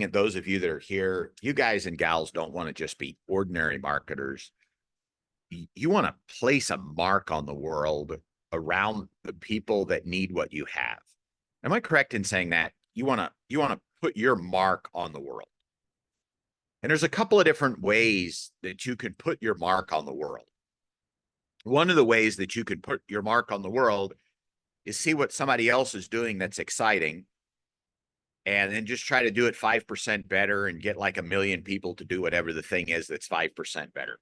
at those of you that are here, you guys and gals don't want to just be ordinary marketers. You want to place a mark on the world around the people that need what you have. Am I correct in saying that? You want to put your mark on the world. And there's a couple of different ways that you can put your mark on the world. One of the ways that you can put your mark on the world is see what somebody else is doing that's exciting, and then just try to do it 5% better and get like 1 million people to do whatever the thing is that's 5% better.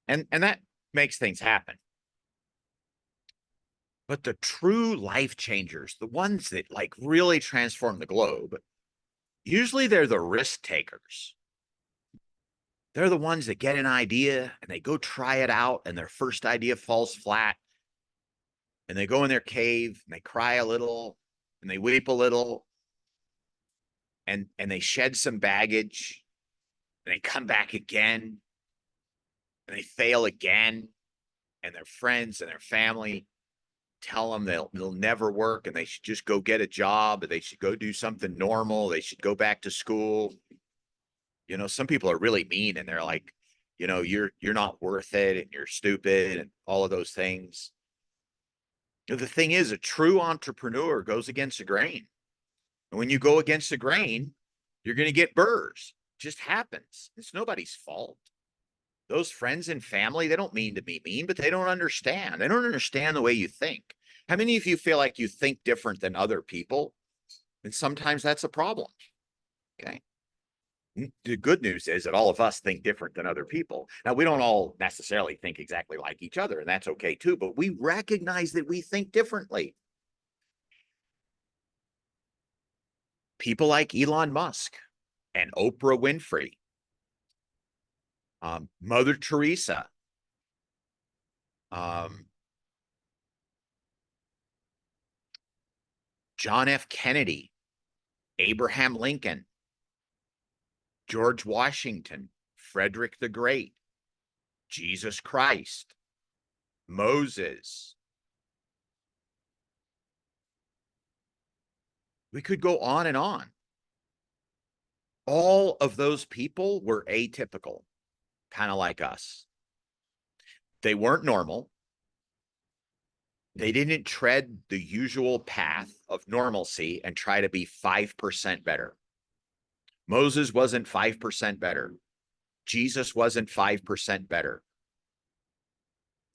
And that makes things happen. But the true life changers, the ones that like really transform the globe, usually they're the risk takers. They're the ones that get an idea and they go try it out, and their first idea falls flat. And they go in their cave and they cry a little and they weep a little, and they shed some baggage, and they come back again and they fail again. And their friends and their family tell them they'll never work, and they should just go get a job, and they should go do something normal. They should go back to school. You know, some people are really mean, and they're like, you know, you're not worth it, and you're stupid, and all of those things. The thing is, a true entrepreneur goes against the grain. And when you go against the grain, you're going to get burrs. It just happens. It's nobody's fault. Those friends and family, they don't mean to be mean, but they don't understand. They don't understand the way you think. How many of you feel like you think different than other people? And sometimes that's a problem. Okay. The good news is that all of us think different than other people. Now, we don't all necessarily think exactly like each other, and that's okay too, but we recognize that we think differently. People like Elon Musk and Oprah Winfrey, Mother Teresa, John F. Kennedy, Abraham Lincoln, George Washington, Frederick the Great, Jesus Christ, Moses. We could go on and on. All of those people were atypical, kind of like us. They weren't normal. They didn't tread the usual path of normalcy and try to be 5% better. Moses wasn't 5% better. Jesus wasn't 5% better.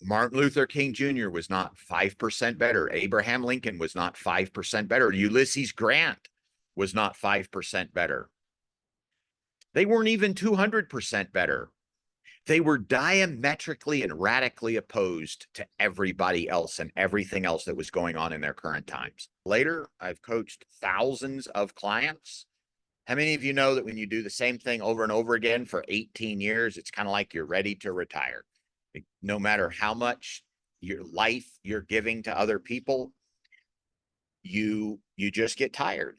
Martin Luther King Jr. was not 5% better. Abraham Lincoln was not 5% better. Ulysses Grant was not 5% better. They weren't even 200% better. They were diametrically and radically opposed to everybody else and everything else that was going on in their current times. Later, I've coached thousands of clients. How many of you know that when you do the same thing over and over again for 18 years, it's kind of like you're ready to retire? No matter how much your life you're giving to other people, you just get tired.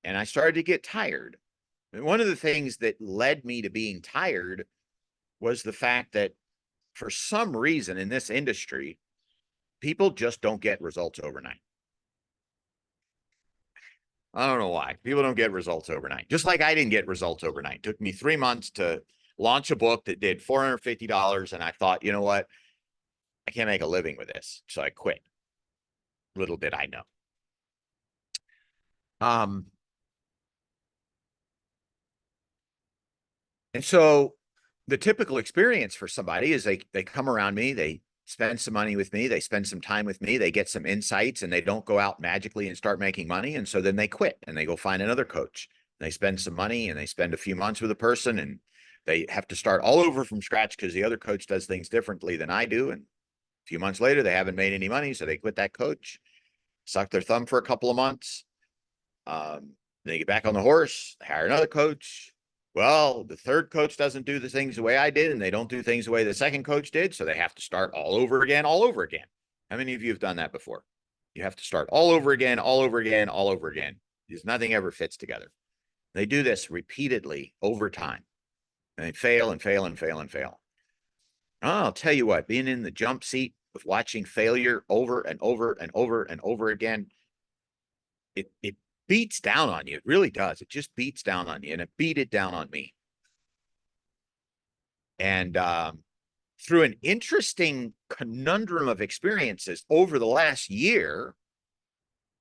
And I started to get tired. And one of the things that led me to being tired was the fact that for some reason in this industry, people just don't get results overnight. I don't know why. People don't get results overnight. Just like I didn't get results overnight. It took me 3 months to launch a book that did $450. And I thought, you know what? I can't make a living with this. So I quit. Little did I know. And so the typical experience for somebody is they come around me, they spend some money with me, they spend some time with me, they get some insights, and they don't go out magically and start making money. And so then they quit and they go find another coach. They spend some money and they spend a few months with a person, and they have to start all over from scratch because the other coach does things differently than I do. And a few months later, they haven't made any money. So they quit that coach, suck their thumb for a couple of months. They get back on the horse, they hire another coach. Well, the third coach doesn't do the things the way I did, and they don't do things the way the second coach did. So they have to start all over again, all over again. How many of you have done that before? You have to start all over again, all over again, all over again, because nothing ever fits together. They do this repeatedly over time, and they fail and fail and fail and fail. I'll tell you what, being in the jump seat of watching failure over and over and over and over again, beats down on you. It really does. It just beats down on you, and it beat it down on me. And through an interesting conundrum of experiences over the last year,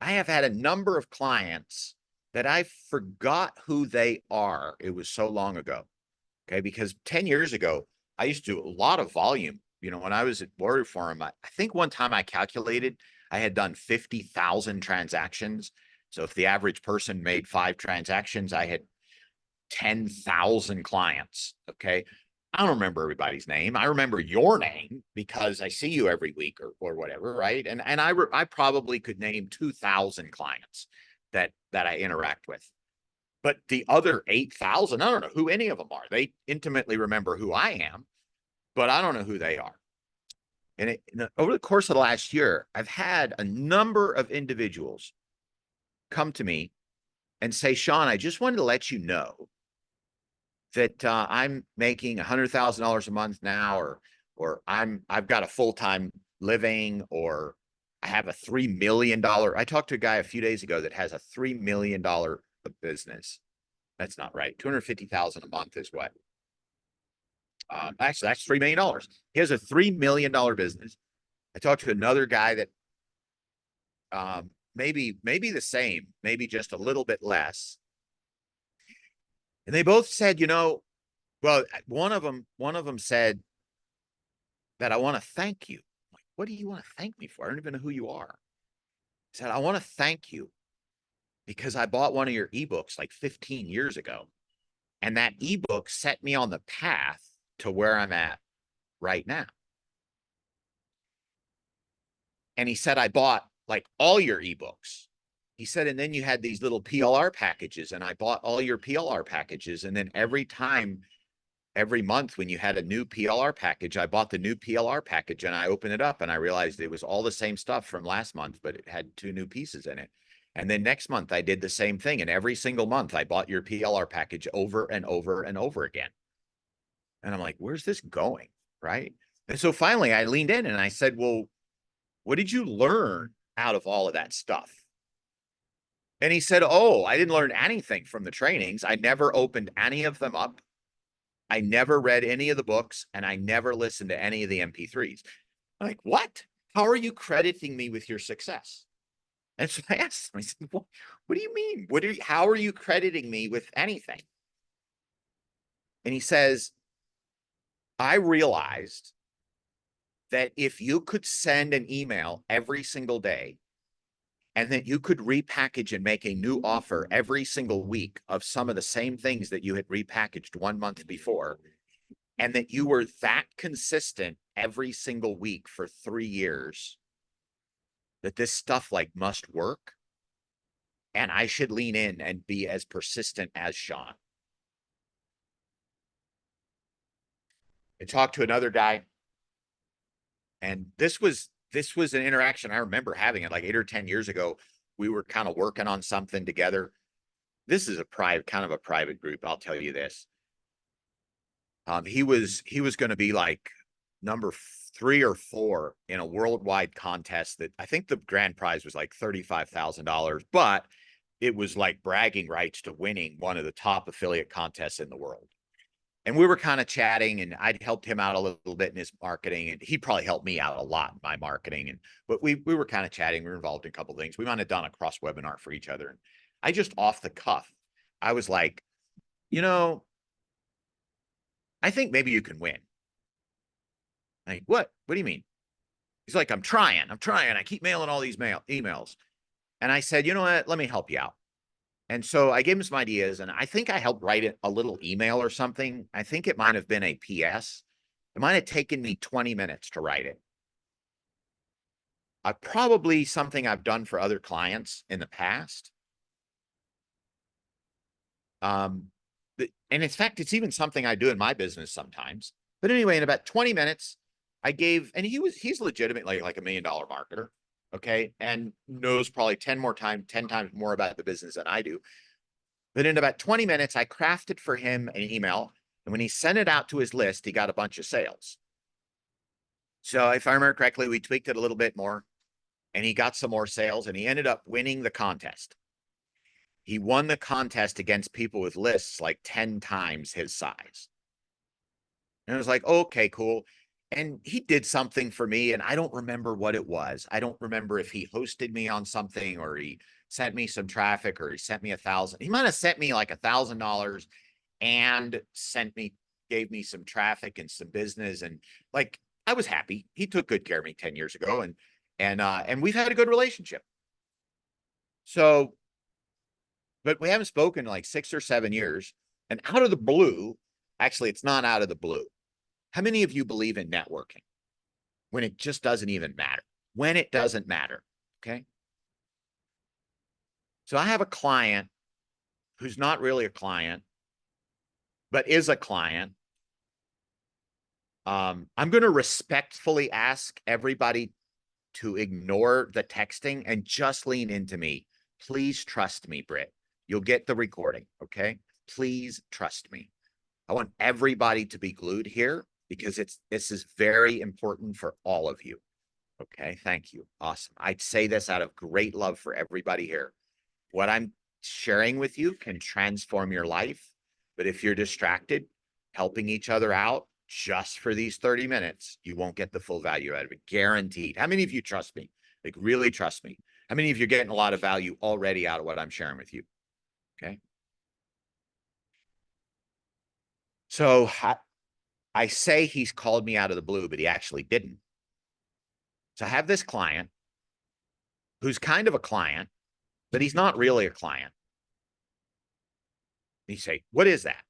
I have had a number of clients that I forgot who they are. It was so long ago. Okay. Because 10 years ago, I used to do a lot of volume. You know, when I was at Warrior Forum, I think one time I calculated I had done 50,000 transactions. So if the average person made 5 transactions, I had 10,000 clients. Okay. I don't remember everybody's name. I remember your name because I see you every week or whatever, right? And I probably could name 2,000 clients that I interact with. But the other 8,000, I don't know who any of them are. They intimately remember who I am, but I don't know who they are. And over the course of the last year, I've had a number of individuals come to me and say, Sean, I just wanted to let you know that I'm making $100,000 a month now, or I've got a full-time living, or I have a $3 million. I talked to a guy a few days ago that has a $3 million business. That's not right. 250,000 a month is what? Actually, that's $3 million. He has a $3 million business. I talked to another guy that maybe the same, maybe just a little bit less. And they both said, you know, well, one of them said that I want to thank you. I'm like, what do you want to thank me for? I don't even know who you are. He said, I want to thank you because I bought one of your ebooks like 15 years ago. And that ebook set me on the path to where I'm at right now. And he said, I bought like all your ebooks. He said, and then you had these little PLR packages, and I bought all your PLR packages. And then every month when you had a new PLR package, I bought the new PLR package, and I opened it up and I realized it was all the same stuff from last month, but it had 2 new pieces in it. And then next month I did the same thing. And every single month I bought your PLR package over and over and over again. And I'm like, where's this going? Right. And so finally I leaned in and I said, well, what did you learn out of all of that stuff? And he said, oh, I didn't learn anything from the trainings. I never opened any of them up. I never read any of the books, and I never listened to any of the MP3s. I'm like, what? How are you crediting me with your success? And so I asked him, I said, what do you mean? How are you crediting me with anything? And he says, I realized that if you could send an email every single day, and that you could repackage and make a new offer every single week of some of the same things that you had repackaged 1 month before, and that you were that consistent every single week for 3 years, that this stuff like must work. And I should lean in and be as persistent as Sean. I talked to another guy, and this was an interaction I remember having it like 8 or 10 years ago. We were kind of working on something together. This is a private group. I'll tell you this. He was going to be like number 3 or 4 in a worldwide contest that I think the grand prize was like $35,000, but it was like bragging rights to winning one of the top affiliate contests in the world. And we were kind of chatting, and I'd helped him out a little bit in his marketing, and he probably helped me out a lot in my marketing. But we were kind of chatting. We were involved in a couple of things. We might have done a cross webinar for each other. And I just off the cuff, I was like, you know, I think maybe you can win. Like, what? What do you mean? He's like, I'm trying. I keep mailing all these emails. And I said, you know what? Let me help you out. And so I gave him some ideas, and I think I helped write a little email or something. I think it might have been a PS. It might have taken me 20 minutes to write it. Probably something I've done for other clients in the past. And in fact, it's even something I do in my business sometimes. But anyway, in about 20 minutes, I gave, and he's legitimately like $1 million marketer. Okay. And knows probably 10 times more about the business than I do. But in about 20 minutes, I crafted for him an email. And when he sent it out to his list, he got a bunch of sales. So if I remember correctly, we tweaked it a little bit more, and he got some more sales, and he ended up winning the contest. He won the contest against people with lists like 10 times his size. And I was like, okay, cool. And he did something for me, and I don't remember what it was. I don't remember if he hosted me on something or he sent me some traffic or he sent me 1,000. He might have sent me like $1,000 and gave me some traffic and some business. And like, I was happy. He took good care of me 10 years ago. And we've had a good relationship. So, but we haven't spoken in like 6 or 7 years. And out of the blue, actually, it's not out of the blue. How many of you believe in networking when it just doesn't even matter? When it doesn't matter, okay? So I have a client who's not really a client, but is a client. I'm going to respectfully ask everybody to ignore the texting and just lean into me. Please trust me, Britt. You'll get the recording, okay? Please trust me. I want everybody to be glued here because this is very important for all of you. Okay, thank you. Awesome. I'd say this out of great love for everybody here. What I'm sharing with you can transform your life, but if you're distracted, helping each other out just for these 30 minutes, you won't get the full value out of it. Guaranteed. How many of you trust me? Like, really trust me? How many of you are getting a lot of value already out of what I'm sharing with you? Okay. So I say he's called me out of the blue, but he actually didn't. So I have this client who's kind of a client, but he's not really a client. And you say, what is that?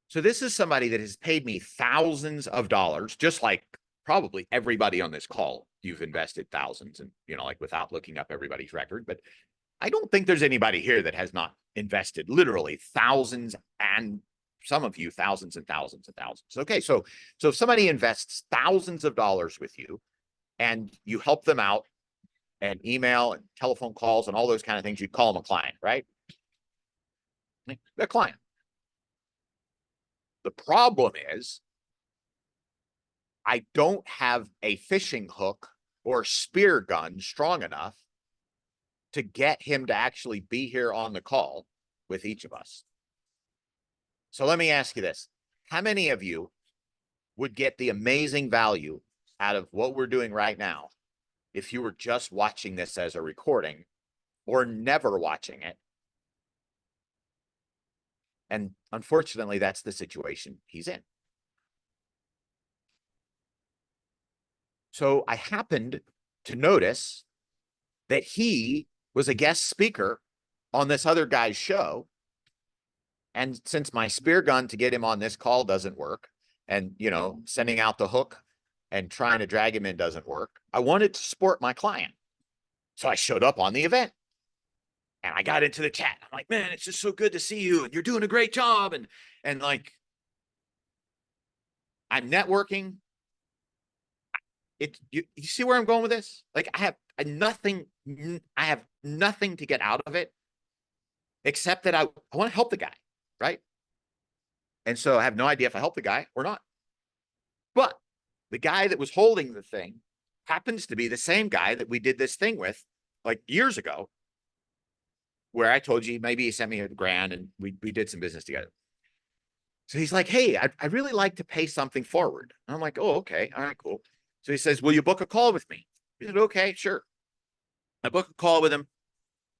So this is somebody that has paid me thousands of dollars, just like probably everybody on this call. You've invested thousands and, like without looking up everybody's record. But I don't think there's anybody here that has not invested literally thousands, and some of you thousands and thousands and thousands. Okay. So if somebody invests thousands of dollars with you and you help them out and email and telephone calls and all those kind of things, you call them a client, right? They're a client. The problem is I don't have a fishing hook or spear gun strong enough to get him to actually be here on the call with each of us. So let me ask you this. How many of you would get the amazing value out of what we're doing right now if you were just watching this as a recording or never watching it? And unfortunately, that's the situation he's in. So I happened to notice that he was a guest speaker on this other guy's show. And since my spear gun to get him on this call doesn't work, and, sending out the hook and trying to drag him in doesn't work, I wanted to support my client. So I showed up on the event and I got into the chat. I'm like, man, it's just so good to see you. And you're doing a great job. And like, I'm networking. You see where I'm going with this? Like, I have nothing to get out of it except that I want to help the guy, right? And so I have no idea if I help the guy or not. But the guy that was holding the thing happens to be the same guy that we did this thing with like years ago, where I told you maybe he sent me $1,000 and we did some business together. So he's like, hey, I'd really like to pay something forward. And I'm like, oh, okay. All right, cool. So he says, will you book a call with me? He said, okay, sure. I book a call with him.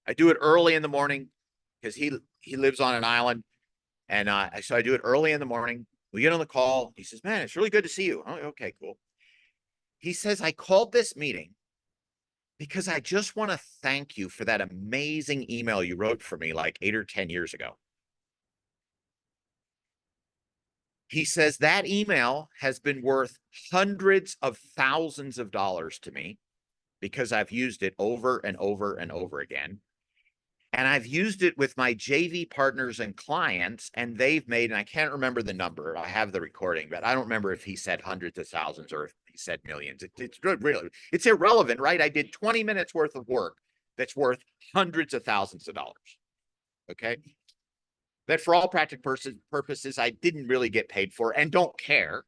I do it early in the morning because he lives on an island. And so I do it early in the morning. We get on the call. He says, man, it's really good to see you. Like, okay, cool. He says, I called this meeting because I just want to thank you for that amazing email you wrote for me like 8 or 10 years ago. He says that email has been worth hundreds of thousands of dollars to me because I've used it over and over and over again. And I've used it with my JV partners and clients, and they've made, and I can't remember the number. I have the recording, but I don't remember if he said hundreds of thousands or if he said millions. It's good, really. It's irrelevant, right? I did 20 minutes worth of work that's worth hundreds of thousands of dollars. Okay. That for all practical purposes, I didn't really get paid for and don't care.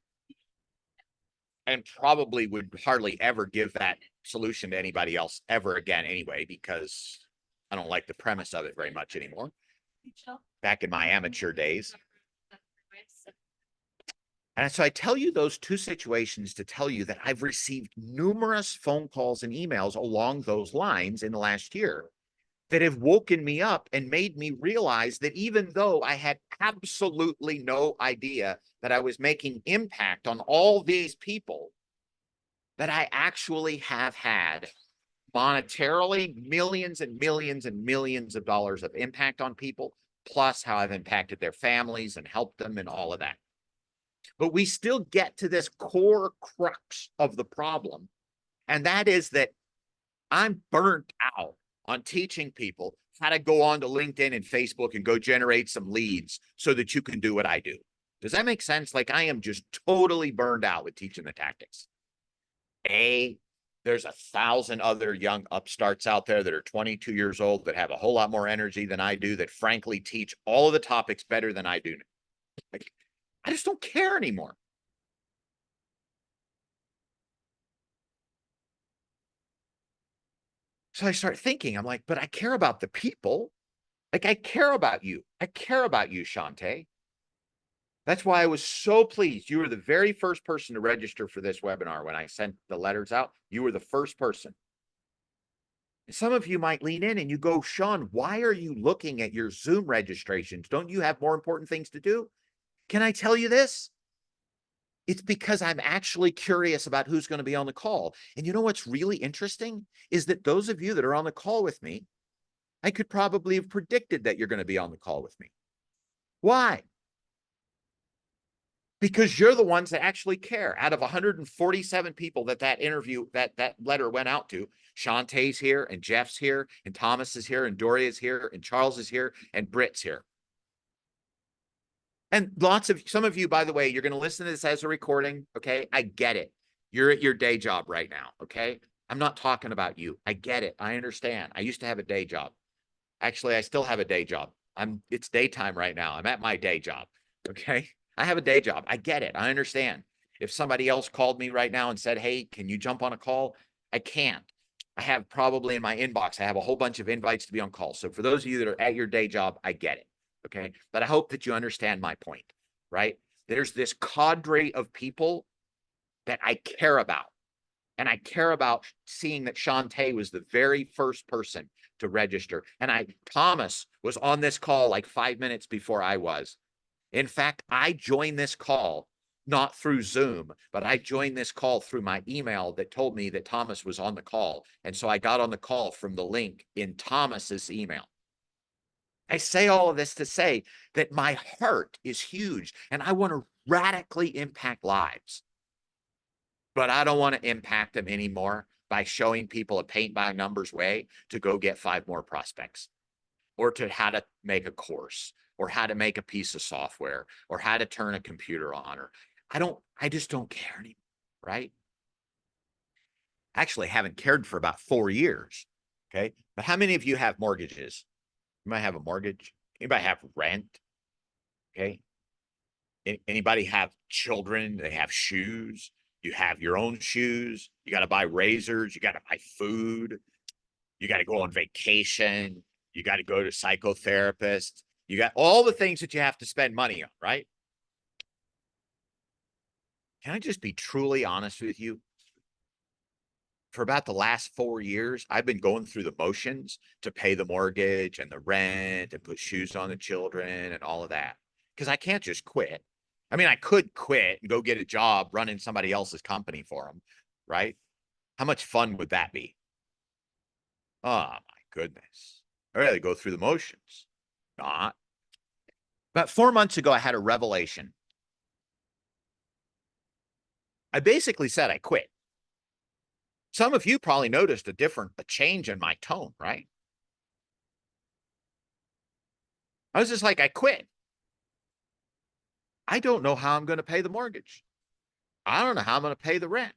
And probably would hardly ever give that solution to anybody else ever again anyway, because I don't like the premise of it very much anymore. Back in my amateur days. And so I tell you those two situations to tell you that I've received numerous phone calls and emails along those lines in the last year that have woken me up and made me realize that even though I had absolutely no idea that I was making impact on all these people, that I actually have had monetarily millions and millions and millions of dollars of impact on people, plus how I've impacted their families and helped them and all of that. But we still get to this core crux of the problem. And that is that I'm burnt out on teaching people how to go on to LinkedIn and Facebook and go generate some leads so that you can do what I do. Does that make sense? Like I am just totally burned out with teaching the tactics. There's 1,000 other young upstarts out there that are 22 years old that have a whole lot more energy than I do, that frankly teach all of the topics better than I do. Like, I just don't care anymore. So I start thinking, I'm like, but I care about the people. Like I care about you. I care about you, Shantae. That's why I was so pleased. You were the very first person to register for this webinar when I sent the letters out. You were the first person. And some of you might lean in and you go, Sean, why are you looking at your Zoom registrations? Don't you have more important things to do? Can I tell you this? It's because I'm actually curious about who's going to be on the call. And you know what's really interesting is that those of you that are on the call with me, I could probably have predicted that you're going to be on the call with me. Why? Because you're the ones that actually care. Out of 147 people that interview, that letter went out to, Shantae's here, and Jeff's here, and Thomas is here, and Doria's here, and Charles is here, and Britt's here. And some of you, by the way, you're going to listen to this as a recording. Okay. I get it. You're at your day job right now. Okay. I'm not talking about you. I get it. I understand. I used to have a day job. Actually, I still have a day job. It's daytime right now. I'm at my day job. Okay. I have a day job. I get it. I understand. If somebody else called me right now and said, hey, can you jump on a call? I can't. I have probably in my inbox, I have a whole bunch of invites to be on call. So for those of you that are at your day job, I get it. Okay. But I hope that you understand my point, right? There's this cadre of people that I care about. And I care about seeing that Shantae was the very first person to register. And Thomas was on this call like 5 minutes before I was. In fact, I joined this call not through Zoom, but I joined this call through my email that told me that Thomas was on the call. And so I got on the call from the link in Thomas's email. I say all of this to say that my heart is huge and I want to radically impact lives. But I don't want to impact them anymore by showing people a paint by numbers way to go get 5 more prospects, or to how to make a course, or how to make a piece of software, or how to turn a computer on, or I just don't care anymore, right? Actually, I haven't cared for about 4 years. Okay. But how many of you have mortgages? You might have a mortgage. Anybody have rent? Okay. Anybody have children? They have shoes. You have your own shoes. You got to buy razors. You got to buy food. You got to go on vacation. You got to go to psychotherapist. You got all the things that you have to spend money on, right? Can I just be truly honest with you? For about the last 4 years, I've been going through the motions to pay the mortgage and the rent and put shoes on the children and all of that. Because I can't just quit. I mean, I could quit and go get a job running somebody else's company for them, right? How much fun would that be? Oh my goodness. I'd rather go through the motions. Not. About 4 months ago, I had a revelation. I basically said I quit. Some of you probably noticed a change in my tone, right? I was just like, I quit. I don't know how I'm going to pay the mortgage. I don't know how I'm going to pay the rent.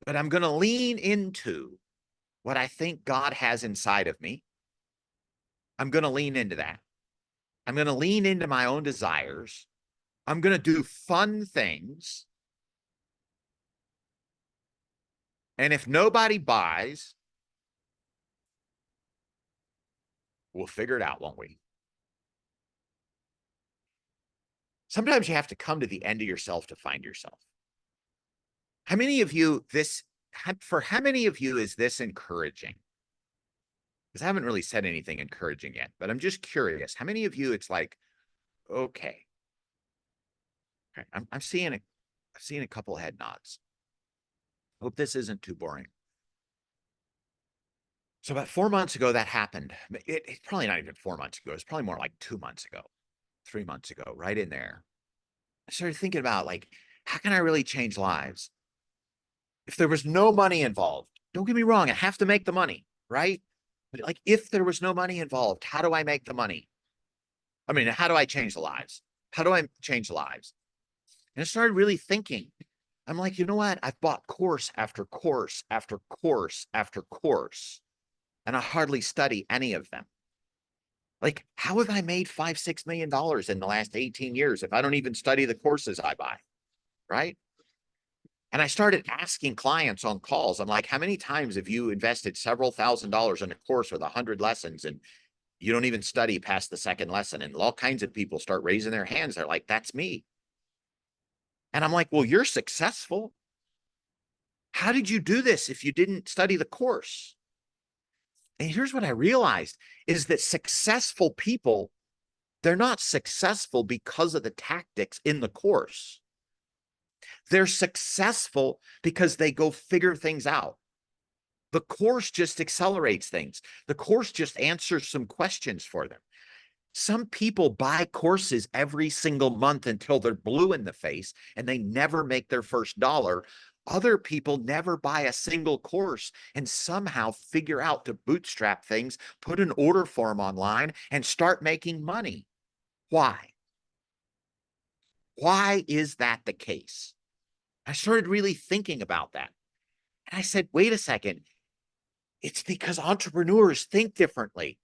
But I'm going to lean into what I think God has inside of me. I'm going to lean into that. I'm going to lean into my own desires. I'm going to do fun things. And if nobody buys, We'll figure it out, won't we? Sometimes you have to come to the end of yourself to find yourself. How many of you for how many of you is this encouraging? Because I haven't really said anything encouraging yet, but I'm just curious. How many of you it's like, okay, I'm seeing a couple head nods. Hope this isn't too boring. So about 4 months ago, that happened. It's probably not even 4 months ago. It's probably more like 2 months ago, 3 months ago, right in there. I started thinking about like, how can I really change lives? If there was no money involved, don't get me wrong, I have to make the money, right? But like, if there was no money involved, how do I make the money? I mean, how do I change the lives? How do I change lives? And I started really thinking. I'm like, you know what? I've bought course after course after course after course, and I hardly study any of them. Like, how have I made $5-6 million in the last 18 years if I don't even study the courses I buy? Right. And I started asking clients on calls. I'm like, how many times have you invested several $1,000s in a course with 100 lessons and you don't even study past the second lesson? And all kinds of people start raising their hands. They're like, that's me. And I'm like, well, you're successful. How did you do this if you didn't study the course? And here's what I realized is that successful people, they're not successful because of the tactics in the course. They're successful because they go figure things out. The course just accelerates things. The course just answers some questions for them. Some people buy courses every single month until they're blue in the face and they never make their first dollar. Other people never buy a single course and somehow figure out to bootstrap things, put an order form online, and start making money. Why? Why is that the case? I started really thinking about that. And I said, wait a second. It's because entrepreneurs think differently.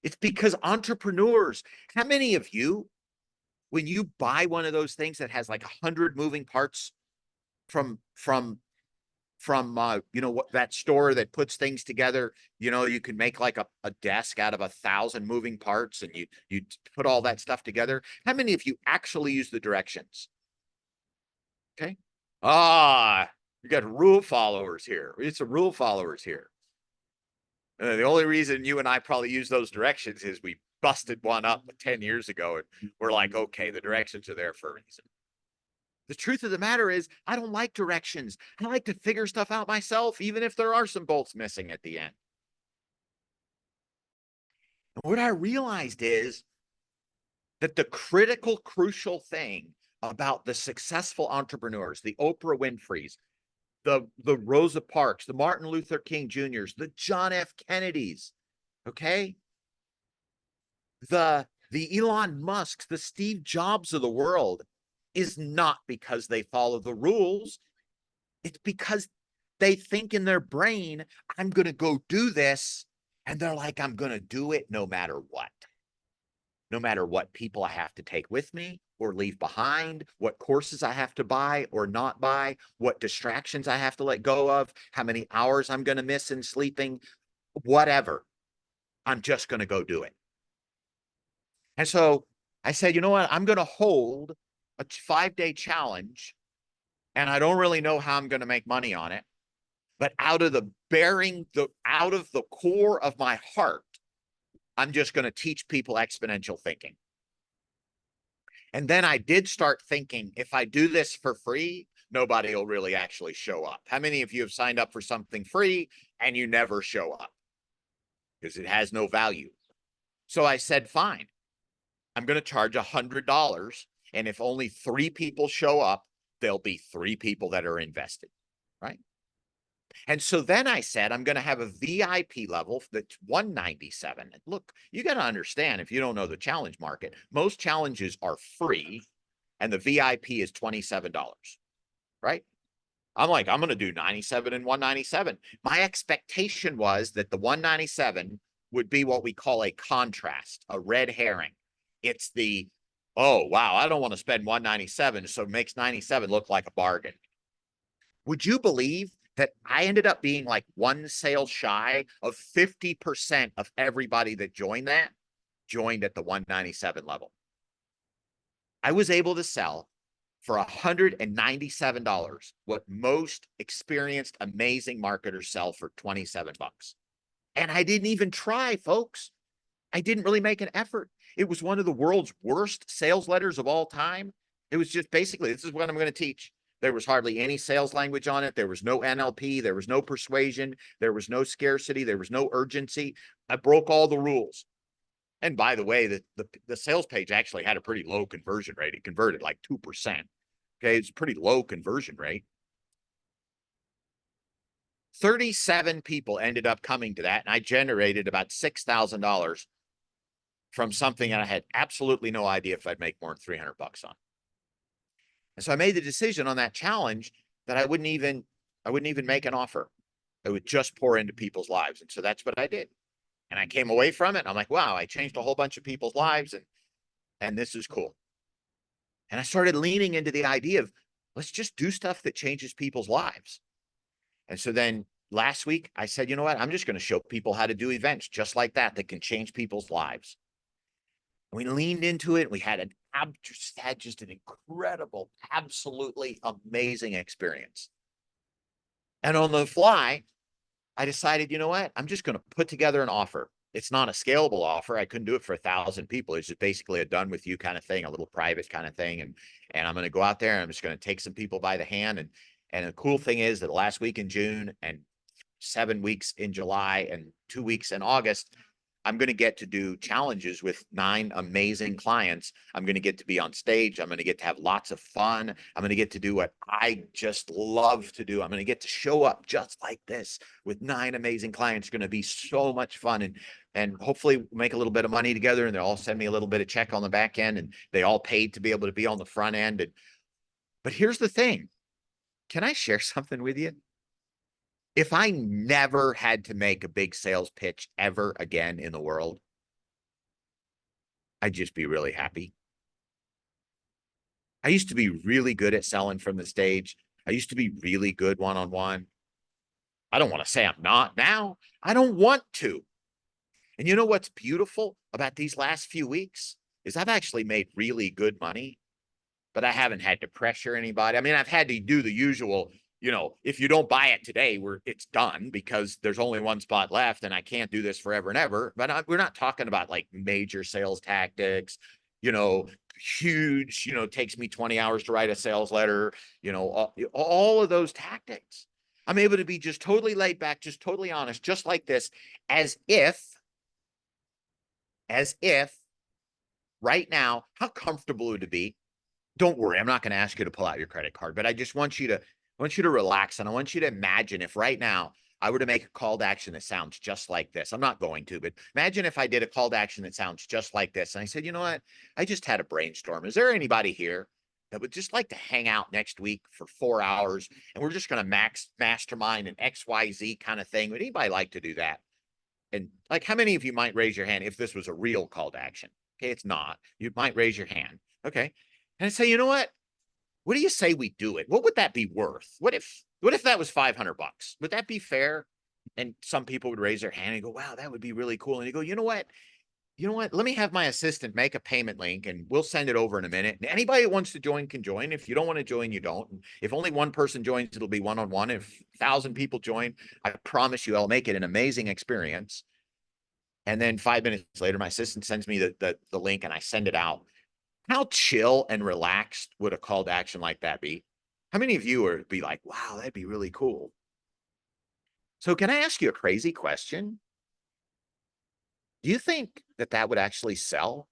It's because entrepreneurs, how many of you, when you buy one of those things that has like 100 moving parts from you know what, that store that puts things together, you know, you can make like a desk out of 1,000 moving parts and you put all that stuff together. How many of you actually use the directions? Okay. You got rule followers here. It's a rule followers here. The only reason you and I probably use those directions is we busted one up 10 years ago and we're like, okay, the directions are there for a reason. The truth of the matter is, I don't like directions. I like to figure stuff out myself, even if there are some bolts missing at the end. And what I realized is that the critical, crucial thing about the successful entrepreneurs, the Oprah Winfreys, the Rosa Parks, the Martin Luther King Jr.'s, the John F. Kennedys, okay? The Elon Musks, the Steve Jobs of the world is not because they follow the rules. It's because they think in their brain, I'm going to go do this. And they're like, I'm going to do it no matter what. No matter what people I have to take with me or leave behind, what courses I have to buy or not buy, what distractions I have to let go of, how many hours I'm going to miss in sleeping, whatever. I'm just going to go do it. And so I said, you know what? I'm going to hold a 5-day challenge and I don't really know how I'm going to make money on it. But out of the core of my heart, I'm just going to teach people exponential thinking. And then I did start thinking, if I do this for free, nobody will really actually show up. How many of you have signed up for something free and you never show up? Because it has no value. So I said, fine, I'm going to charge $100. And if only 3 people show up, there'll be 3 people that are invested, right? And so then I said, I'm going to have a VIP level that's 197. Look, you got to understand, if you don't know the challenge market, most challenges are free and the VIP is $27, right? I'm like, I'm going to do 97 and 197. My expectation was that the 197 would be what we call a contrast, a red herring. It's the, oh, wow, I don't want to spend 197, so it makes 97 look like a bargain. Would you believe that I ended up being like one sale shy of 50% of everybody that joined at the 197 level. I was able to sell for $197 what most experienced, amazing marketers sell for 27 bucks. And I didn't even try, folks. I didn't really make an effort. It was one of the world's worst sales letters of all time. It was just basically, this is what I'm going to teach. There was hardly any sales language on it. There was no NLP. There was no persuasion. There was no scarcity. There was no urgency. I broke all the rules. And by the way, the sales page actually had a pretty low conversion rate. It converted like 2%. Okay, it's a pretty low conversion rate. 37 people ended up coming to that, and I generated about $6,000 from something that I had absolutely no idea if I'd make more than 300 bucks on. And so I made the decision on that challenge that I wouldn't even make an offer. I would just pour into people's lives. And so that's what I did. And I came away from it. And I'm like, wow, I changed a whole bunch of people's lives, and this is cool. And I started leaning into the idea of let's just do stuff that changes people's lives. And so then last week I said, you know what? I'm just going to show people how to do events just like that can change people's lives. And we leaned into it. We had just an incredible, absolutely amazing experience. And on the fly, I decided, you know what? I'm just going to put together an offer. It's not a scalable offer. I couldn't do it for 1,000 people. It's just basically a done with you kind of thing, a little private kind of thing. And I'm going to go out there and I'm just going to take some people by the hand. And the cool thing is that last week in June and 7 weeks in July and 2 weeks in August, I'm going to get to do challenges with 9 amazing clients. I'm going to get to be on stage. I'm going to get to have lots of fun. I'm going to get to do what I just love to do. I'm going to get to show up just like this with 9 amazing clients. It's going to be so much fun, and hopefully make a little bit of money together, and they'll all send me a little bit of check on the back end, and they all paid to be able to be on the front end. But here's the thing. Can I share something with you? If I never had to make a big sales pitch ever again in the world, I'd just be really happy. I used to be really good at selling from the stage. I used to be really good one-on-one. I don't want to say I'm not now. I don't want to. And you know what's beautiful about these last few weeks is I've actually made really good money, but I haven't had to pressure anybody. I mean, I've had to do the usual, if you don't buy it today, it's done because there's only one spot left and I can't do this forever and ever. But we're not talking about like major sales tactics, huge, takes me 20 hours to write a sales letter, all of those tactics. I'm able to be just totally laid back, just totally honest, just like this, as if right now, how comfortable would it be? Don't worry, I'm not going to ask you to pull out your credit card, but I just want you to relax, and I want you to imagine if right now I were to make a call to action that sounds just like this. I'm not going to, but imagine if I did a call to action that sounds just like this. And I said, you know what? I just had a brainstorm. Is there anybody here that would just like to hang out next week for 4 hours and we're just going to mastermind an XYZ kind of thing? Would anybody like to do that? And like, how many of you might raise your hand if this was a real call to action? Okay, it's not. You might raise your hand. Okay. And I say, you know what? What do you say we do it? What would that be worth? What if that was 500 bucks? Would that be fair? And some people would raise their hand and go, wow, that would be really cool. And you go, you know what? Let me have my assistant make a payment link and we'll send it over in a minute. And anybody that wants to join can join. If you don't want to join, you don't. And if only one person joins, it'll be one-on-one. If 1,000 people join, I promise you, I'll make it an amazing experience. And then 5 minutes later, my assistant sends me the link and I send it out. How chill and relaxed would a call to action like that be? How many of you would be like, wow, that'd be really cool? So can I ask you a crazy question? Do you think that would actually sell?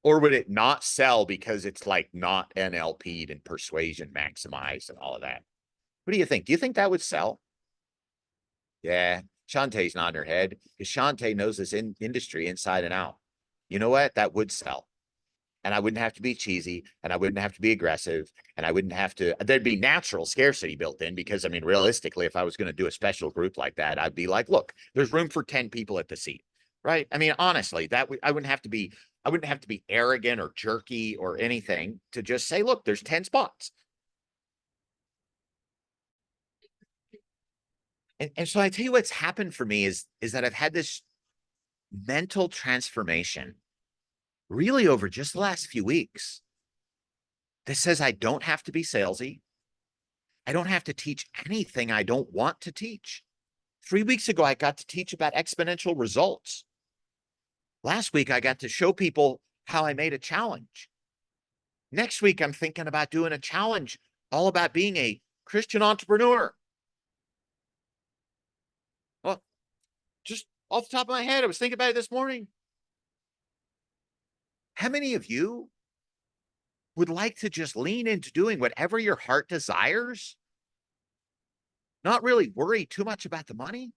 Or would it not sell because it's like not NLP'd and persuasion maximized and all of that? What do you think? Do you think that would sell? Yeah, Shantae's nodding her head because Shantae knows this industry inside and out. You know what? That would sell. And I wouldn't have to be cheesy, and I wouldn't have to be aggressive, and I wouldn't have to, there'd be natural scarcity built in because, I mean, realistically, if I was going to do a special group like that, I'd be like, look, there's room for 10 people at the seat, right? I mean, honestly, I wouldn't have to be arrogant or jerky or anything to just say, look, there's 10 spots. And so I tell you what's happened for me is that I've had this mental transformation really over just the last few weeks that says I don't have to be salesy. I don't have to teach anything I don't want to teach. 3 weeks ago, I got to teach about exponential results. Last week, I got to show people how I made a challenge. Next week, I'm thinking about doing a challenge all about being a Christian entrepreneur. Well, just off the top of my head, I was thinking about it this morning. How many of you would like to just lean into doing whatever your heart desires? Not really worry too much about the money,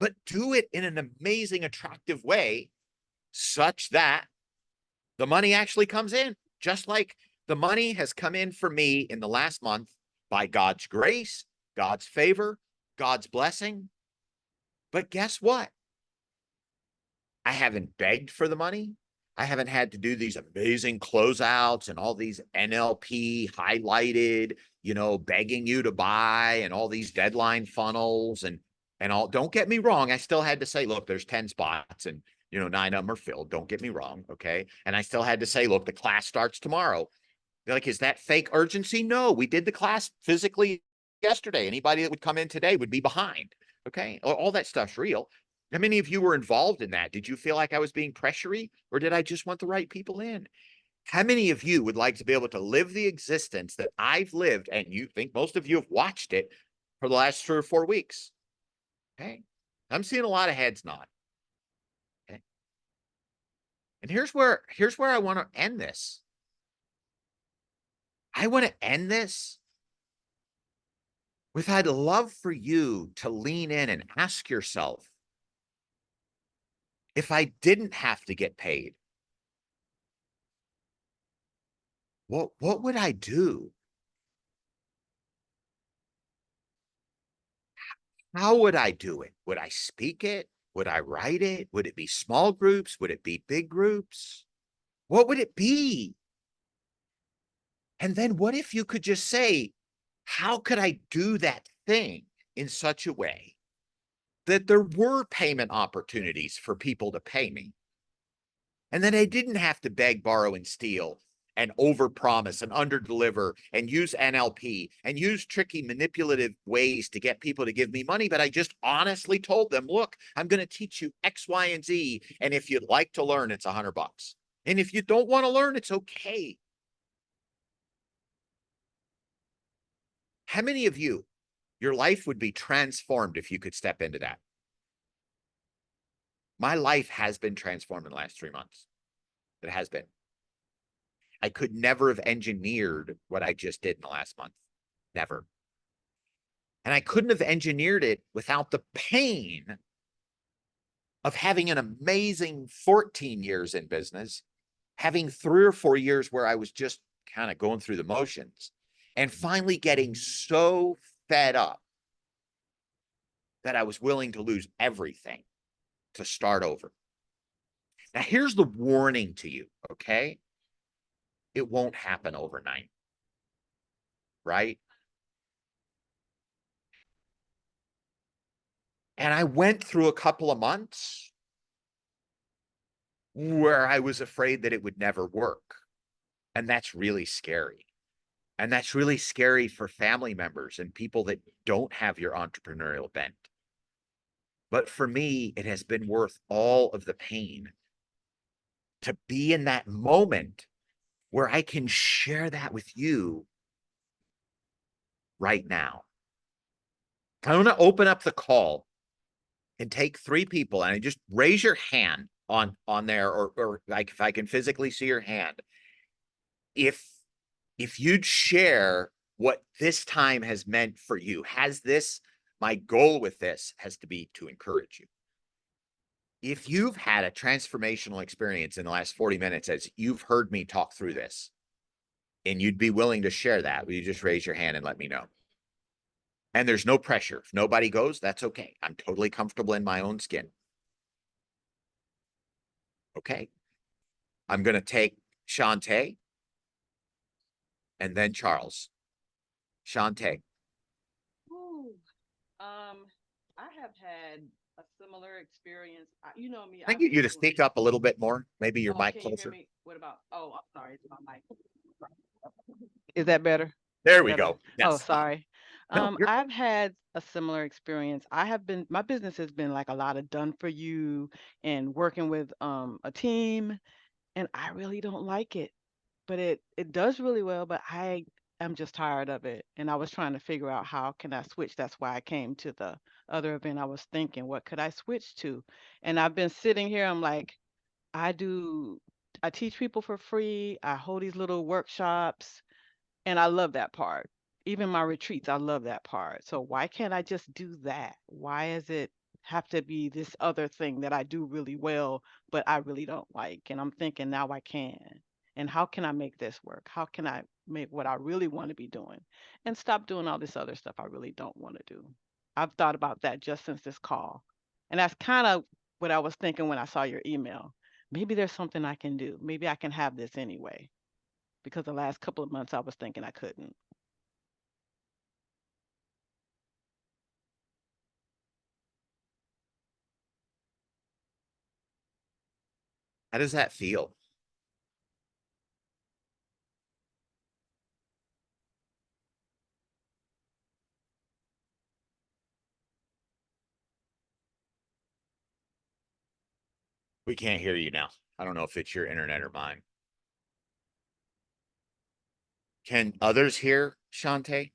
but do it in an amazing, attractive way such that the money actually comes in, just like the money has come in for me in the last month by God's grace, God's favor, God's blessing. But guess what? I haven't begged for the money. I haven't had to do these amazing closeouts and all these NLP highlighted, begging you to buy and all these deadline funnels and all. Don't get me wrong. I still had to say, look, there's 10 spots and 9 of them are filled. Don't get me wrong. Okay. And I still had to say, look, the class starts tomorrow. They're like, is that fake urgency? No, we did the class physically yesterday. Anybody that would come in today would be behind. Okay. All that stuff's real. How many of you were involved in that? Did you feel like I was being pressury or did I just want the right people in? How many of you would like to be able to live the existence that I've lived? And you think most of you have watched it for the last 3 or 4 weeks. Okay. I'm seeing a lot of heads nod. Okay. And here's where I want to end this. I want to end this with I'd love for you to lean in and ask yourself, if I didn't have to get paid, what would I do? How would I do it? Would I speak it? Would I write it? Would it be small groups? Would it be big groups? What would it be? And then what if you could just say, how could I do that thing in such a way that there were payment opportunities for people to pay me? And then I didn't have to beg, borrow, and steal and overpromise and underdeliver and use NLP and use tricky manipulative ways to get people to give me money. But I just honestly told them, look, I'm going to teach you X, Y, and Z. And if you'd like to learn, it's $100. And if you don't want to learn, it's okay. How many of you, your life would be transformed if you could step into that? My life has been transformed in the last 3 months. It has been. I could never have engineered what I just did in the last month. Never. And I couldn't have engineered it without the pain of having an amazing 14 years in business, having 3 or 4 years where I was just kind of going through the motions, and finally getting so fed up that I was willing to lose everything to start over. Now, here's the warning to you, okay? It won't happen overnight, right? And I went through a couple of months where I was afraid that it would never work. And that's really scary. And that's really scary for family members and people that don't have your entrepreneurial bent. But for me, it has been worth all of the pain to be in that moment where I can share that with you right now. I want to open up the call and take 3 people and I just raise your hand on there or like if I can physically see your hand. If you'd share what this time has meant for you, my goal with this has to be to encourage you. If you've had a transformational experience in the last 40 minutes as you've heard me talk through this, and you'd be willing to share that, will you just raise your hand and let me know? And there's no pressure. If nobody goes, that's okay. I'm totally comfortable in my own skin. Okay. I'm going to take Shantae and then Charles. Shantae. I have had a similar experience. You know me, I think I've you been to doing. speak up a little bit more. Maybe your Oh, mic can you hear closer. me? What about? Oh, I'm sorry, it's my mic. Is that better? There we Better. go. Oh, Yes. sorry. No, you're I've had a similar experience. My business has been like a lot of done for you and working with a team, and I really don't like it. But it does really well, but I am just tired of it. And I was trying to figure out how can I switch. That's why I came to the other event. I was thinking, what could I switch to? And I've been sitting here, I'm like, I do I teach people for free. I hold these little workshops and I love that part. Even my retreats, I love that part. So why can't I just do that? Why does it have to be this other thing that I do really well, but I really don't like? And I'm thinking now I can. And how can I make this work? How can I make what I really want to be doing and stop doing all this other stuff I really don't want to do? I've thought about that just since this call. And that's kind of what I was thinking when I saw your email. Maybe there's something I can do. Maybe I can have this anyway because the last couple of months I was thinking I couldn't. How does that feel? We can't hear you now. I don't know if it's your internet or mine. Can others hear Shantae?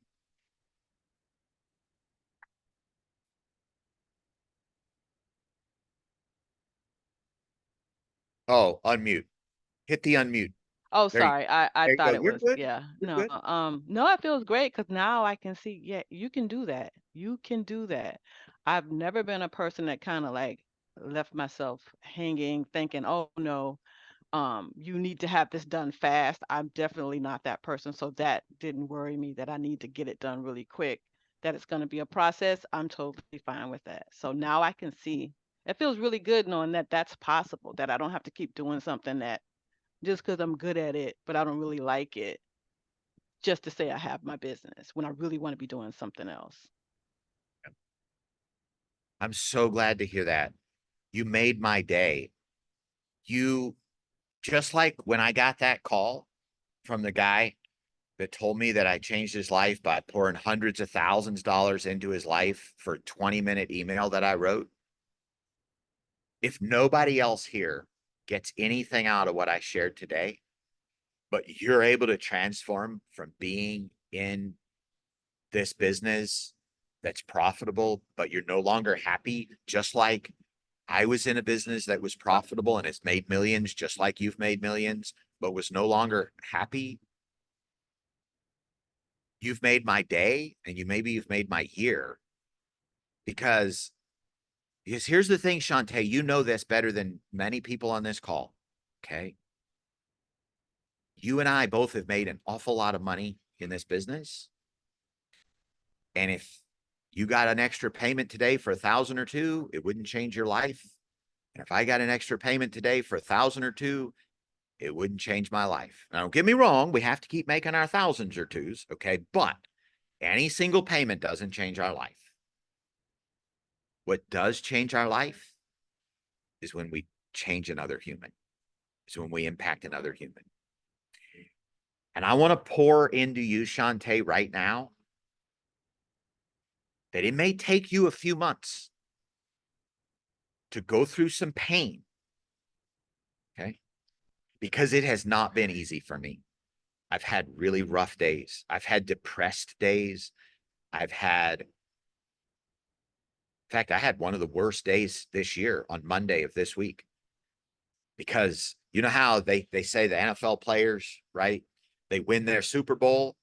Oh, unmute. Hit the unmute. Oh, There you sorry. I there you go. thought it You're was, good. yeah. You're No, good. no, it feels great because now I can see, yeah, you can do that. You can do that. I've never been a person that kind of like left myself hanging, thinking, oh no, you need to have this done fast. I'm definitely not that person. So that didn't worry me that I need to get it done really quick, that it's going to be a process. I'm totally fine with that. So now I can see it feels really good knowing that that's possible, that I don't have to keep doing something that just because I'm good at it, but I don't really like it, just to say I have my business when I really want to be doing something else. I'm so glad to hear that. You made my day. You just like when I got that call from the guy that told me that I changed his life by pouring hundreds of thousands of dollars into his life for a 20-minute email that I wrote. If nobody else here gets anything out of what I shared today, but you're able to transform from being in this business that's profitable, but you're no longer happy, just like I was in a business that was profitable and has made millions, just like you've made millions, but was no longer happy. You've made my day, and you've made my year because here's the thing, Shantae, you know this better than many people on this call. Okay. You and I both have made an awful lot of money in this business. And if you got an extra payment today for 1,000 or two, it wouldn't change your life. And if I got an extra payment today for 1,000 or two, it wouldn't change my life. Now, don't get me wrong, we have to keep making our thousands or twos, okay? But any single payment doesn't change our life. What does change our life is when we change another human, is when we impact another human. And I want to pour into you, Shantae, right now that it may take you a few months to go through some pain, okay? Because it has not been easy for me. I've had really rough days. I've had depressed days. I've had, in fact, I had one of the worst days this year on Monday of this week because you know how they say the NFL players, right? They win their Super Bowl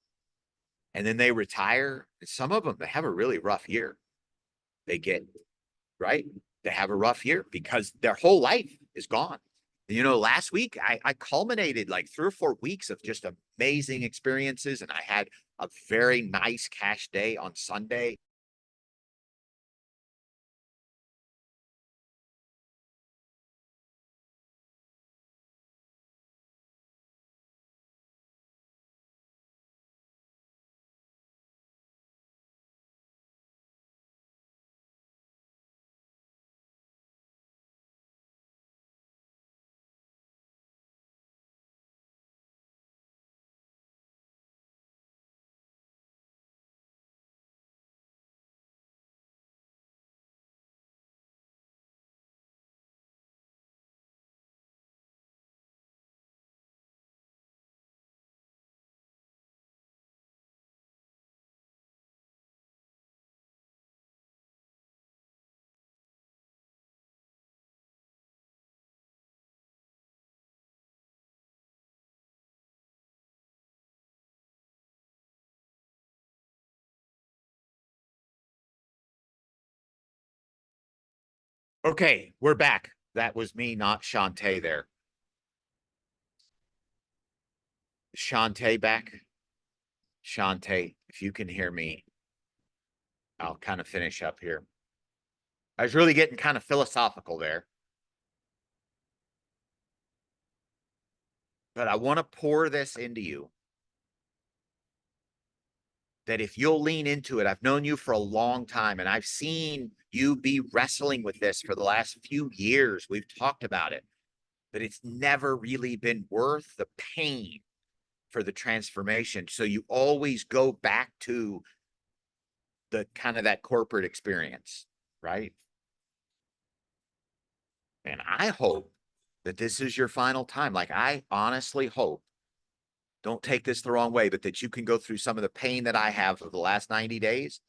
and then they retire. Some of them they have a really rough year. They get right. They have a rough year because their whole life is gone. You know, last week I culminated like 3 or 4 weeks of just amazing experiences, and I had a very nice cash day on Sunday. Okay, we're back. That was me, not Shantae there. Shantae back. Shantae, if you can hear me, I'll kind of finish up here. I was really getting kind of philosophical there, but I want to pour this into you that if you'll lean into it, I've known you for a long time and I've seen you be wrestling with this for the last few years. We've talked about it, but it's never really been worth the pain for the transformation. So you always go back to the kind of that corporate experience, right? And I hope that this is your final time. Like, I honestly hope, don't take this the wrong way, but that you can go through some of the pain that I have for the last 90 days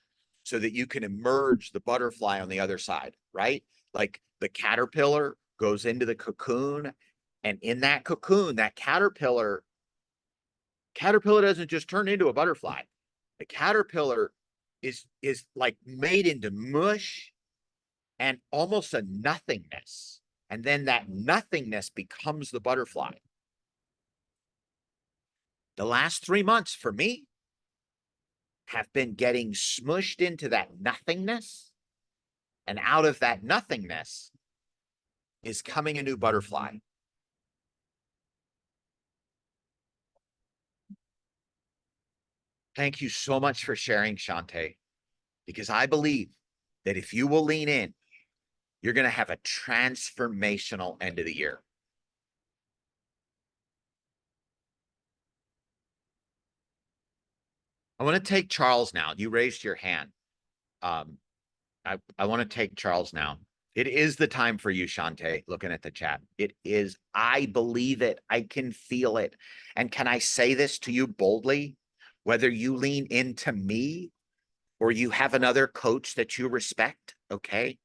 so that you can emerge the butterfly on the other side, right? Like the caterpillar goes into the cocoon, and in that cocoon, that caterpillar doesn't just turn into a butterfly. The caterpillar is like made into mush and almost a nothingness. And then that nothingness becomes the butterfly. The last 3 months for me have been getting smushed into that nothingness. And out of that nothingness is coming a new butterfly. Thank you so much for sharing, Shantae, because I believe that if you will lean in, you're going to have a transformational end of the year. I want to take Charles now. You raised your hand. Um, I want to take Charles now. It is the time for you, Shantae, looking at the chat. It is. I believe it. I can feel it. And can I say this to you boldly? Whether you lean into me or you have another coach that you respect, okay?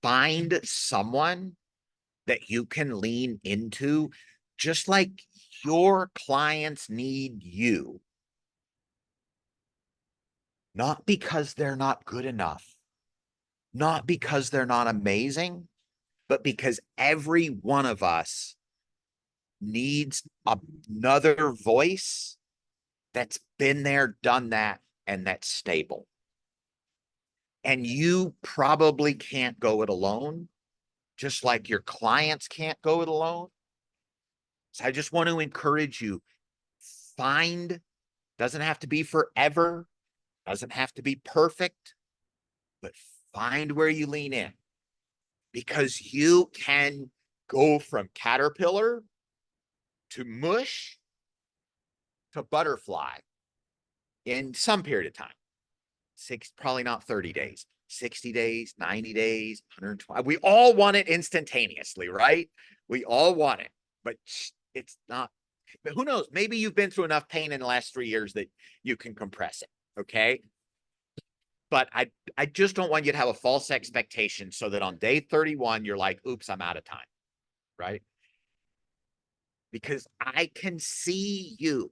Find someone that you can lean into, just like your clients need you, not because they're not good enough, not because they're not amazing, but because every one of us needs another voice that's been there, done that, and that's stable. And you probably can't go it alone, just like your clients can't go it alone. So I just want to encourage you, find, doesn't have to be forever, doesn't have to be perfect, but find where you lean in, because you can go from caterpillar to mush to butterfly in some period of time. Probably not 30 days, 60 days, 90 days, 120. We all want it instantaneously, right? We all want it, but it's not. But who knows? Maybe you've been through enough pain in the last 3 years that you can compress it. Okay. But I just don't want you to have a false expectation so that on day 31, you're like, oops, I'm out of time. Right. Because I can see you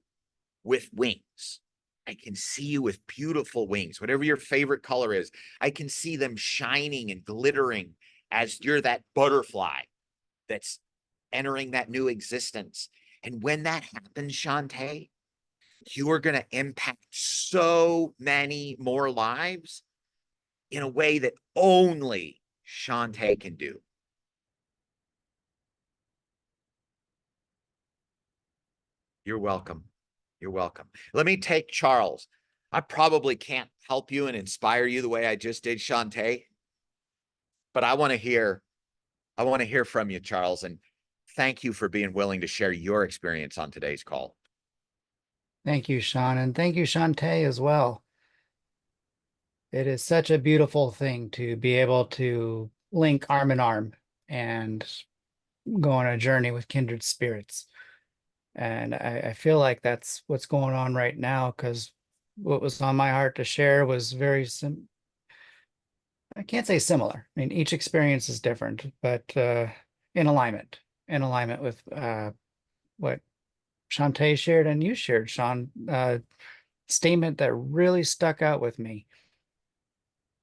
with wings. I can see you with beautiful wings, whatever your favorite color is. I can see them shining and glittering as you're that butterfly that's entering that new existence. And when that happens, Shantae, you are going to impact so many more lives in a way that only Shantae can do. You're welcome. You're welcome. Let me take Charles. I probably can't help you and inspire you the way I just did, Shantae, but I want to hear from you, Charles, and thank you for being willing to share your experience on today's call. Thank you, Sean, and thank you, Shantae, as well. It is such a beautiful thing to be able to link arm in arm and go on a journey with kindred spirits. And I feel like that's what's going on right now, because what was on my heart to share was very I can't say similar. I mean, each experience is different, but in alignment with what Shantae shared and you shared, Sean. Statement that really stuck out with me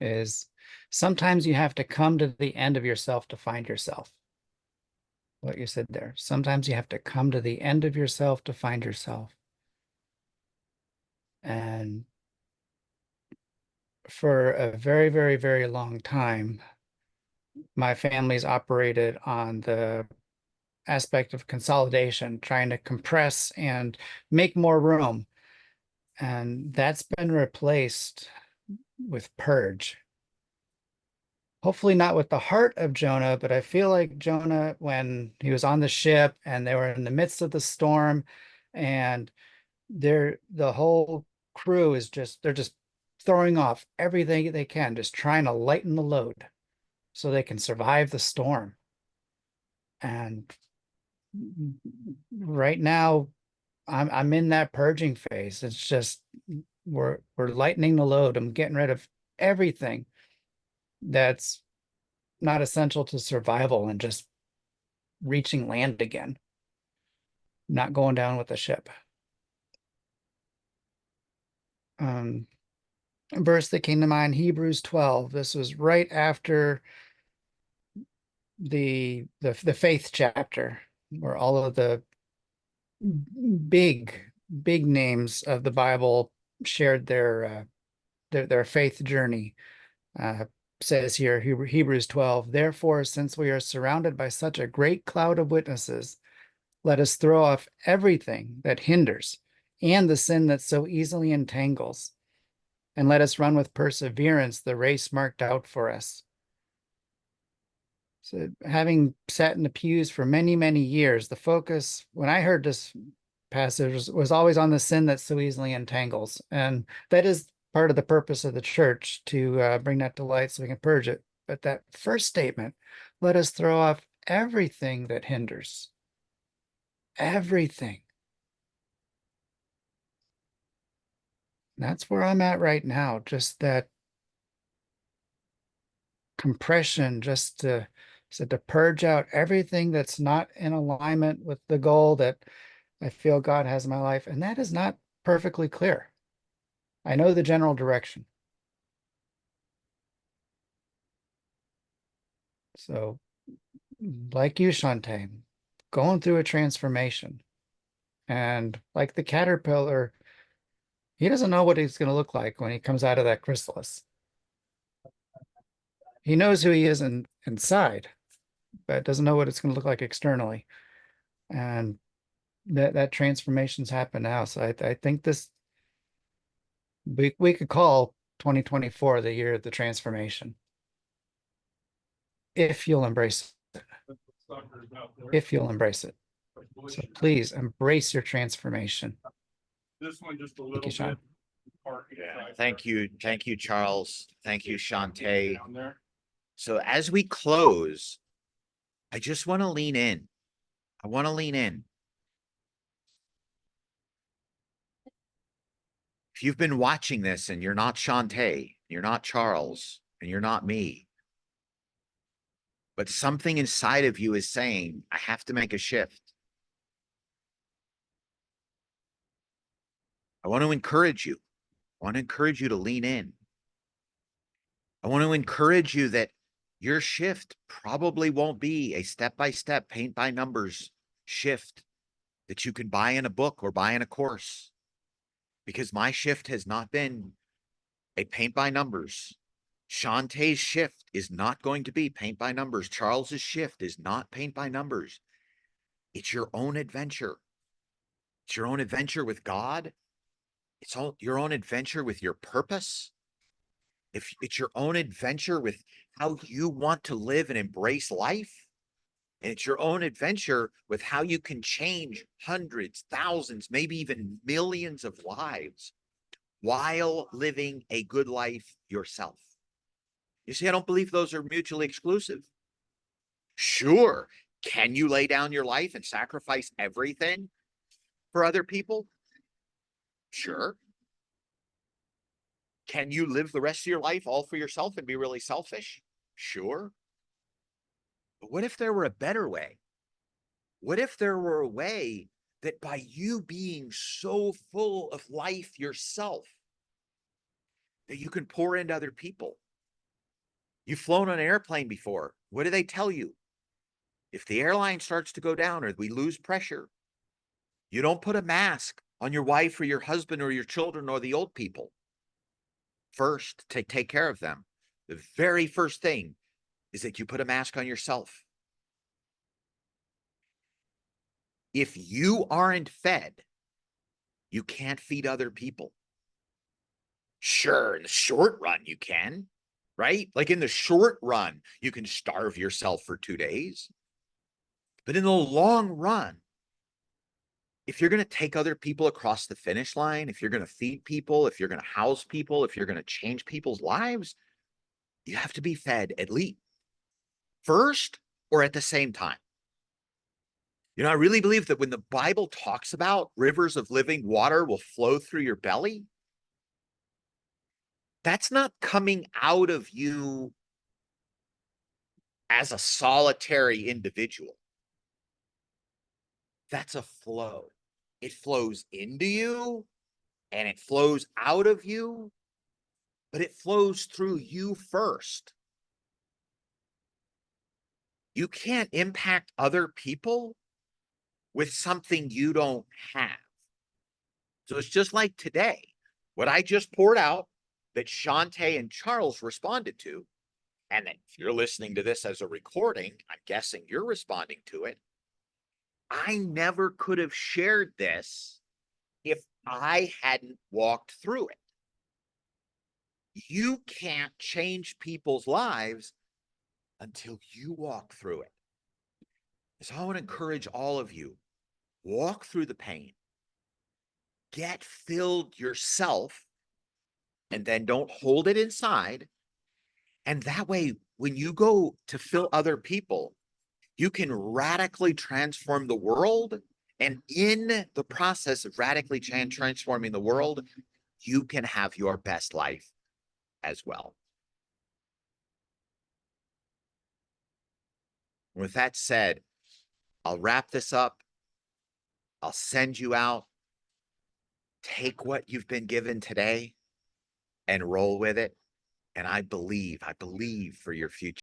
is Sometimes you have to come to the end of yourself to find yourself. What you said there. Sometimes you have to come to the end of yourself to find yourself. And for a very, very, very long time, my family's operated on the aspect of consolidation, trying to compress and make more room. And that's been replaced with purge. Hopefully not with the heart of Jonah, but I feel like Jonah, when he was on the ship and they were in the midst of the storm, and the whole crew is they're just throwing off everything they can, just trying to lighten the load so they can survive the storm. And right now, I'm in that purging phase. It's just we're lightening the load. I'm getting rid of everything that's not essential to survival and just reaching land again, not going down with the ship. A verse that came to mind, Hebrews 12. This was right after the faith chapter, where all of the big names of the Bible shared their faith journey. Says here, Hebrews 12, therefore, since we are surrounded by such a great cloud of witnesses, let us throw off everything that hinders and the sin that so easily entangles, and let us run with perseverance the race marked out for us. So, having sat in the pews for many, many years, the focus, when I heard this passage, was always on the sin that so easily entangles. And that is part of the purpose of the church, to bring that to light so we can purge it. But that first statement, let us throw off everything that hinders. Everything. That's where I'm at right now. Just that compression, just to purge out everything that's not in alignment with the goal that I feel God has in my life. And that is not perfectly clear. I know the general direction. So, like you, Shantae, going through a transformation. And like the caterpillar, he doesn't know what he's going to look like when he comes out of that chrysalis. He knows who he is inside, but doesn't know what it's going to look like externally. And that transformation's happened now. So I think we could call 2024 the year of the transformation, if you'll embrace it. If you'll embrace it. So please embrace your transformation. This one just a Thank little you, Sean. bit. Yeah. Thank you, Charles. Thank you, Shantae. So as we close, I just want to lean in. I want to lean in. If you've been watching this and you're not Shantae, you're not Charles, and you're not me, but something inside of you is saying, I have to make a shift. I want to encourage you. I want to encourage you to lean in. I want to encourage you that your shift probably won't be a step-by-step, paint-by-numbers shift that you can buy in a book or buy in a course, because my shift has not been a paint-by-numbers. Shantae's shift is not going to be paint-by-numbers. Charles's shift is not paint-by-numbers. It's your own adventure. It's your own adventure with God. It's your own adventure with your purpose. If it's your own adventure with how you want to live and embrace life, and it's your own adventure with how you can change hundreds, thousands, maybe even millions of lives while living a good life yourself. You see, I don't believe those are mutually exclusive. Sure, can you lay down your life and sacrifice everything for other people? Sure. Can you live the rest of your life all for yourself and be really selfish? Sure. But what if there were a better way? What if there were a way that by you being so full of life yourself, that you can pour into other people? You've flown on an airplane before. What do they tell you? If the airline starts to go down or we lose pressure, you don't put a mask on your wife or your husband or your children or the old people. First, to take care of them. The very first thing is that you put a mask on yourself. If you aren't fed, you can't feed other people. Sure, in the short run, you can, right? Like in the short run, you can starve yourself for 2 days. But in the long run, if you're going to take other people across the finish line, if you're going to feed people, if you're going to house people, if you're going to change people's lives, you have to be fed at least first or at the same time. You know, I really believe that when the Bible talks about rivers of living water will flow through your belly, that's not coming out of you as a solitary individual. That's a flow. It flows into you and it flows out of you, but it flows through you first. You can't impact other people with something you don't have. So it's just like today, what I just poured out that Shantae and Charles responded to, and then if you're listening to this as a recording, I'm guessing you're responding to it. I never could have shared this if I hadn't walked through it. You can't change people's lives until you walk through it. So I want to encourage all of you, walk through the pain, get filled yourself, and then don't hold it inside. And that way, when you go to fill other people, you can radically transform the world. And in the process of radically transforming the world, you can have your best life as well. With that said, I'll wrap this up. I'll send you out. Take what you've been given today and roll with it. And I believe for your future.